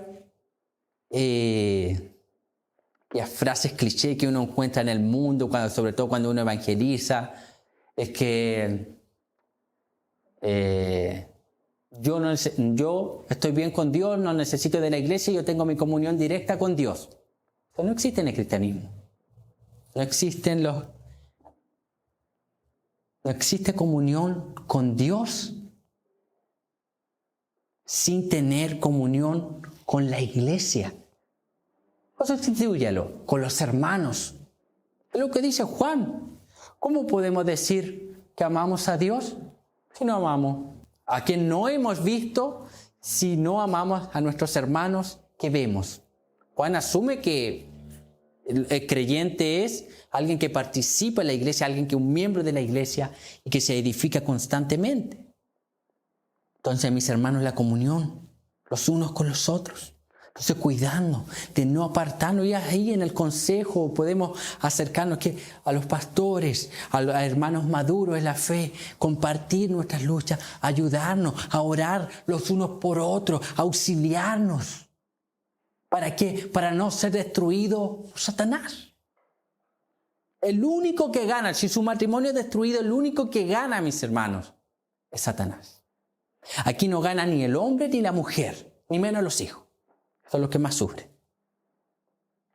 A: frases cliché que uno encuentra en el mundo, sobre todo cuando uno evangeliza. Es que yo estoy bien con Dios, no necesito de la iglesia, yo tengo mi comunión directa con Dios. Eso no existe en el cristianismo. No existe comunión con Dios sin tener comunión con la iglesia. O sustituyalo con los hermanos. Es lo que dice Juan. ¿Cómo podemos decir que amamos a Dios si no amamos a quien no hemos visto, si no amamos a nuestros hermanos que vemos? Juan asume que el creyente es alguien que participa en la iglesia, alguien que es un miembro de la iglesia y que se edifica constantemente. Entonces, mis hermanos, la comunión, los unos con los otros. Entonces, cuidando de no apartarnos. Y ahí en el consejo podemos acercarnos a los pastores, a los hermanos maduros en la fe, compartir nuestras luchas, ayudarnos a orar los unos por otros, auxiliarnos. ¿Para qué? Para no ser destruido por Satanás. El único que gana, si su matrimonio es destruido, el único que gana, mis hermanos, es Satanás. Aquí no gana ni el hombre ni la mujer, ni menos los hijos. Son los que más sufren.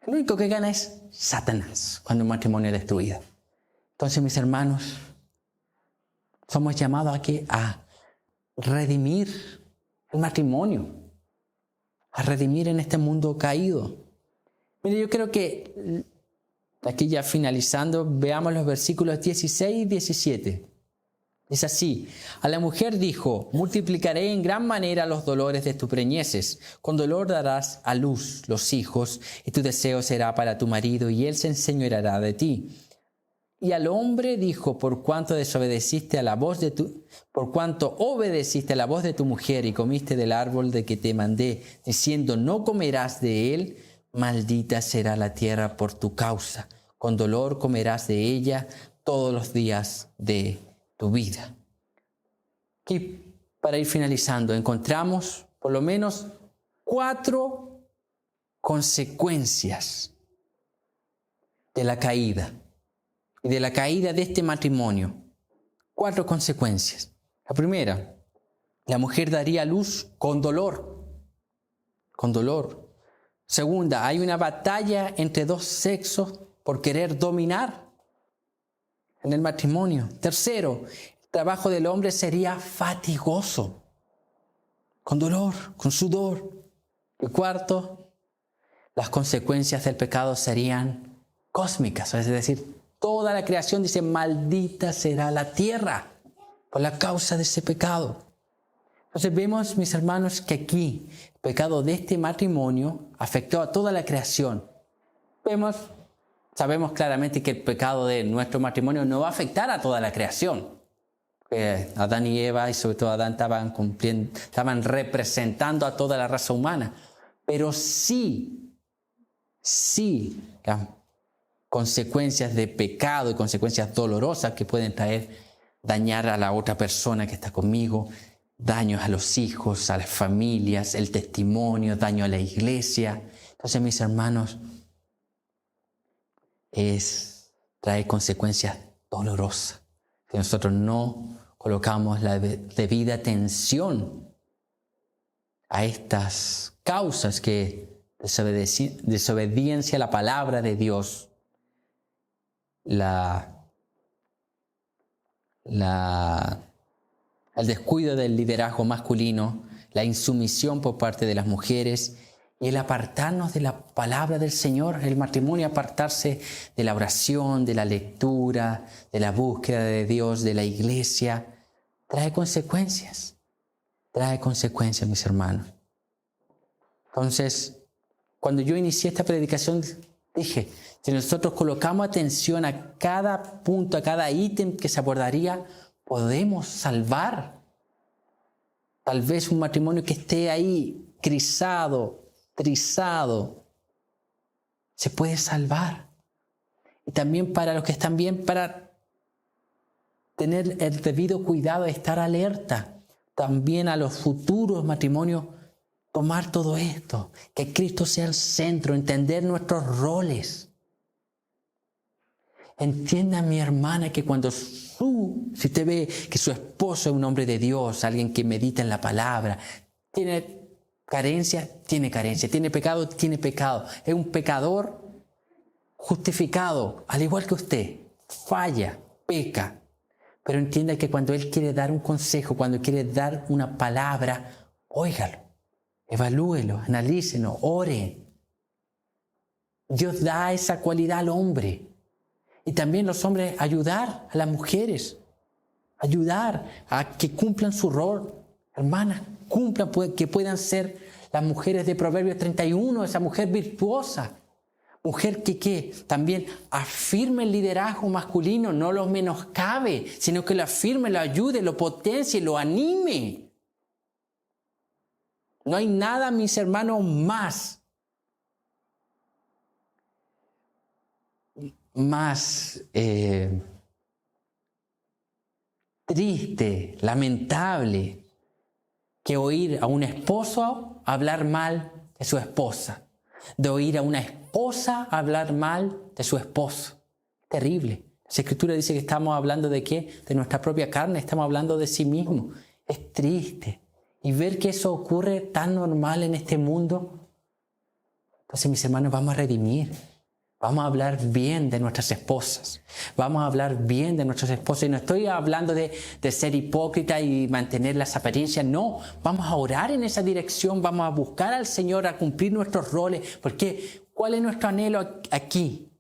A: El único que gana es Satanás cuando un matrimonio es destruido. Entonces, mis hermanos, somos llamados aquí a redimir el matrimonio, a redimir en este mundo caído. Mire, yo creo que aquí ya finalizando, veamos los versículos 16 y 17. Es así: a la mujer dijo: multiplicaré en gran manera los dolores de tus preñeces. Con dolor darás a luz los hijos, y tu deseo será para tu marido, y él se enseñoreará de ti. Y al hombre dijo: por cuanto obedeciste a la voz de tu mujer y comiste del árbol de que te mandé, diciendo: no comerás de él, maldita será la tierra por tu causa. Con dolor comerás de ella todos los días de tu vida. Y para ir finalizando, encontramos por lo menos 4 consecuencias de la caída y de la caída de este matrimonio. 4 consecuencias. La primera, la mujer daría a luz con dolor. Con dolor. Segunda, hay una batalla entre 2 sexos por querer dominar en el matrimonio. Tercero, el trabajo del hombre sería fatigoso, con dolor, con sudor. Y cuarto, las consecuencias del pecado serían cósmicas, es decir, toda la creación dice: maldita será la tierra por la causa de ese pecado. Entonces vemos, mis hermanos, que aquí el pecado de este matrimonio afectó a toda la creación. Sabemos claramente que el pecado de nuestro matrimonio no va a afectar a toda la creación. Adán y Eva, y sobre todo Adán, estaban representando a toda la raza humana. Pero sí, las consecuencias de pecado y consecuencias dolorosas que pueden dañar a la otra persona que está conmigo, daños a los hijos, a las familias, el testimonio, daño a la iglesia. Entonces, mis hermanos, trae consecuencias dolorosas si nosotros no colocamos la debida atención a estas causas que desobediencia a la palabra de Dios, el descuido del liderazgo masculino, la insumisión por parte de las mujeres y el apartarnos de la palabra del Señor, el matrimonio, apartarse de la oración, de la lectura, de la búsqueda de Dios, de la iglesia, trae consecuencias, mis hermanos. Entonces, cuando yo inicié esta predicación, dije, si nosotros colocamos atención a cada punto, a cada ítem que se abordaría, podemos salvar tal vez un matrimonio que esté ahí crisado, trizado, se puede salvar. Y también para los que están bien, para tener el debido cuidado de estar alerta. También a los futuros matrimonios, tomar todo esto, que Cristo sea el centro, entender nuestros roles. Entienda, mi hermana, que cuando si usted ve que su esposo es un hombre de Dios, alguien que medita en la palabra, tiene carencia, tiene pecado, tiene pecado. Es un pecador justificado, al igual que usted, falla, peca. Pero entienda que cuando Él quiere dar un consejo, cuando quiere dar una palabra, óigalo, evalúelo, analícelo, ore. Dios da esa cualidad al hombre. Y también los hombres ayudar a las mujeres, ayudar a que cumplan su rol. Hermanas, cumplan, que puedan ser las mujeres de Proverbios 31, esa mujer virtuosa. Mujer que también afirme el liderazgo masculino, no lo menoscabe, sino que lo afirme, lo ayude, lo potencie, lo anime. No hay nada, mis hermanos, más triste, lamentable, que oír a un esposo hablar mal de su esposa, de oír a una esposa hablar mal de su esposo. Terrible. La Escritura dice que estamos hablando ¿de qué? De nuestra propia carne, estamos hablando de sí mismo. Es triste. Y ver que eso ocurre tan normal en este mundo. Entonces, mis hermanos, vamos a redimir. Vamos a hablar bien de nuestras esposas. Vamos a hablar bien de nuestros esposos. Y no estoy hablando de ser hipócrita y mantener las apariencias. No, vamos a orar en esa dirección. Vamos a buscar al Señor a cumplir nuestros roles. Porque, ¿cuál es nuestro anhelo aquí?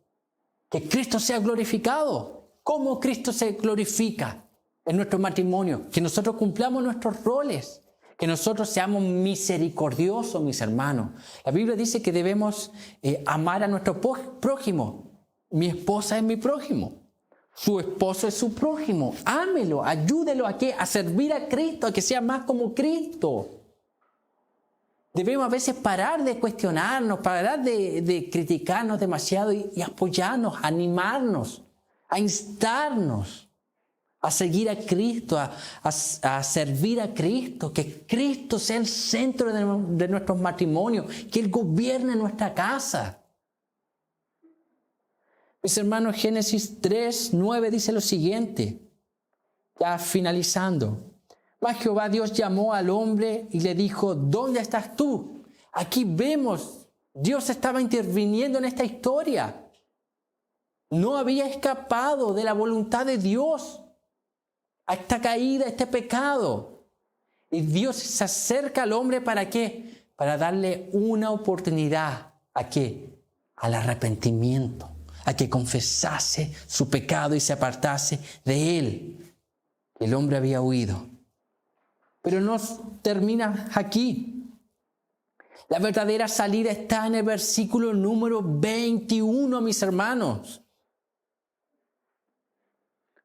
A: Que Cristo sea glorificado. ¿Cómo Cristo se glorifica en nuestro matrimonio? Que nosotros cumplamos nuestros roles. Que nosotros seamos misericordiosos, mis hermanos. La Biblia dice que debemos amar a nuestro prójimo. Mi esposa es mi prójimo. Su esposo es su prójimo. Ámelo, ayúdelo a ¿qué? A servir a Cristo, a que sea más como Cristo. Debemos a veces parar de cuestionarnos, parar de criticarnos demasiado y apoyarnos, animarnos, a instarnos. A seguir a Cristo, a servir a Cristo, que Cristo sea el centro de nuestros matrimonios, que Él gobierne nuestra casa. Mis hermanos, Génesis 3:9 dice lo siguiente, ya finalizando. Mas Jehová Dios llamó al hombre y le dijo, ¿dónde estás tú? Aquí vemos, Dios estaba interviniendo en esta historia. No había escapado de la voluntad de Dios a esta caída, a este pecado. Y Dios se acerca al hombre ¿para qué? Para darle una oportunidad. ¿A qué? Al arrepentimiento. A que confesase su pecado y se apartase de él. El hombre había huido. Pero no termina aquí. La verdadera salida está en el versículo número 21, mis hermanos.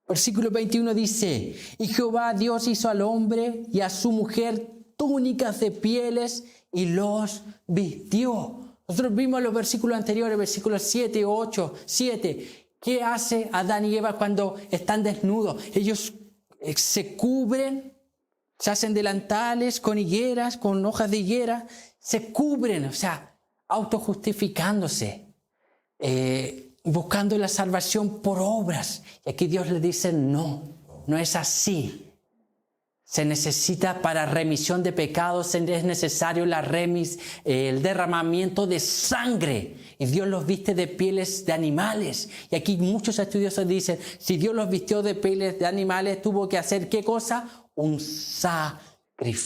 A: Versículo 21 dice, y Jehová Dios hizo al hombre y a su mujer túnicas de pieles y los vistió. Nosotros vimos los versículos anteriores, versículos 7, 8, 7. ¿Qué hace Adán y Eva cuando están desnudos? Ellos se cubren, se hacen delantales con higueras, con hojas de higuera, se cubren, o sea, autojustificándose. Buscando la salvación por obras. Y aquí Dios le dice, no es así. Se necesita para remisión de pecados, es necesario el derramamiento de sangre. Y Dios los viste de pieles de animales. Y aquí muchos estudiosos dicen, si Dios los vistió de pieles de animales, tuvo que hacer ¿qué cosa? Un sacrificio.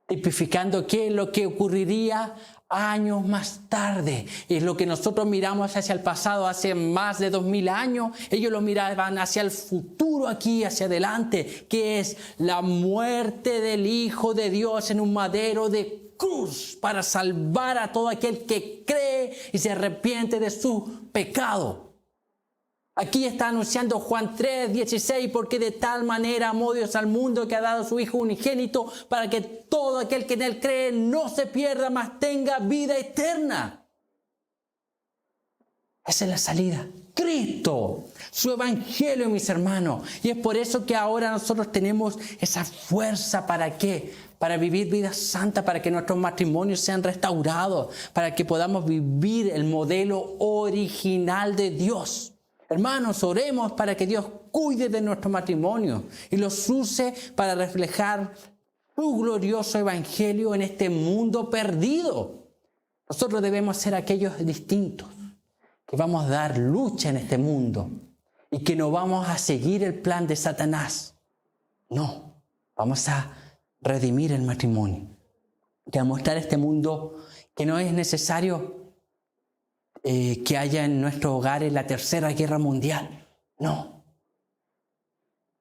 A: Tipificando qué es lo que ocurriría años más tarde. Es lo que nosotros miramos hacia el pasado hace más de 2000 años. Ellos lo miraban hacia el futuro aquí, hacia adelante, que es la muerte del Hijo de Dios en un madero de cruz para salvar a todo aquel que cree y se arrepiente de su pecado. Aquí está anunciando Juan 3:16, porque de tal manera amó Dios al mundo que ha dado a su Hijo unigénito para que todo aquel que en Él cree no se pierda, mas tenga vida eterna. Esa es la salida. Cristo, su evangelio, mis hermanos. Y es por eso que ahora nosotros tenemos esa fuerza. ¿Para qué? Para vivir vidas santas, para que nuestros matrimonios sean restaurados, para que podamos vivir el modelo original de Dios. Hermanos, oremos para que Dios cuide de nuestro matrimonio y los use para reflejar su glorioso evangelio en este mundo perdido. Nosotros debemos ser aquellos distintos, que vamos a dar lucha en este mundo y que no vamos a seguir el plan de Satanás. No, vamos a redimir el matrimonio y a mostrar a este mundo que no es necesario que haya en nuestros hogares la tercera guerra mundial. No.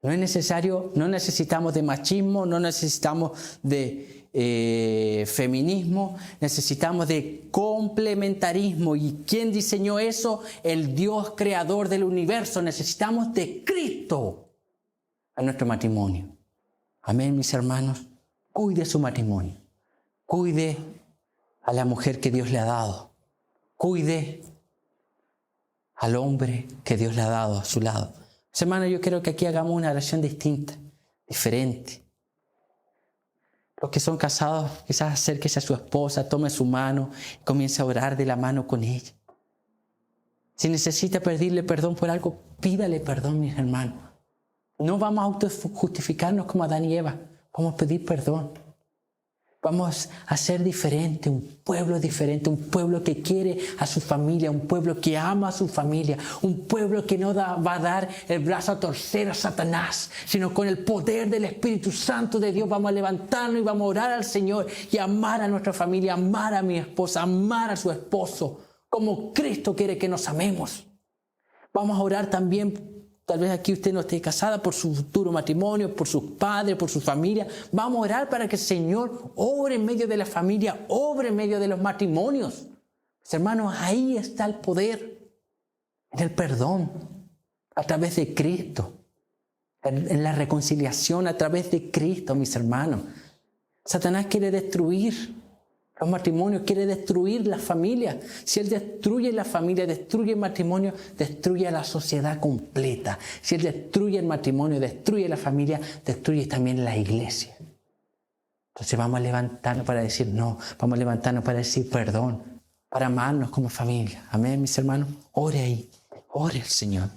A: No es necesario, no necesitamos de machismo, no necesitamos de feminismo, necesitamos de complementarismo. ¿Y quién diseñó eso? El Dios creador del universo. Necesitamos de Cristo a nuestro matrimonio. Amén, mis hermanos. Cuide su matrimonio. Cuide a la mujer que Dios le ha dado. Cuide al hombre que Dios le ha dado a su lado. Hermanos, yo quiero que aquí hagamos una oración distinta, diferente. Los que son casados, quizás acérquese a su esposa, tome su mano y comience a orar de la mano con ella. Si necesita pedirle perdón por algo, pídale perdón, mis hermanos. No vamos a autojustificarnos como Adán y Eva. Vamos a pedir perdón. Vamos a ser diferente, un pueblo que quiere a su familia, un pueblo que ama a su familia, un pueblo que no va a dar el brazo a torcer a Satanás, sino con el poder del Espíritu Santo de Dios vamos a levantarnos y vamos a orar al Señor y amar a nuestra familia, amar a mi esposa, amar a su esposo, como Cristo quiere que nos amemos. Vamos a orar también. Tal vez aquí usted no esté casada, por su futuro matrimonio, por sus padres, por su familia. Vamos a orar para que el Señor obre en medio de la familia, obre en medio de los matrimonios. Pues, hermanos, ahí está el poder, en el perdón, a través de Cristo, en la reconciliación a través de Cristo, mis hermanos. Satanás quiere destruir los matrimonios, quiere destruir la familia. Si él destruye la familia, destruye el matrimonio, destruye a la sociedad completa. Si él destruye el matrimonio, destruye la familia, destruye también la iglesia. Entonces vamos a levantarnos para decir no, vamos a levantarnos para decir perdón, para amarnos como familia. Amén, mis hermanos. Ore ahí, ore al Señor.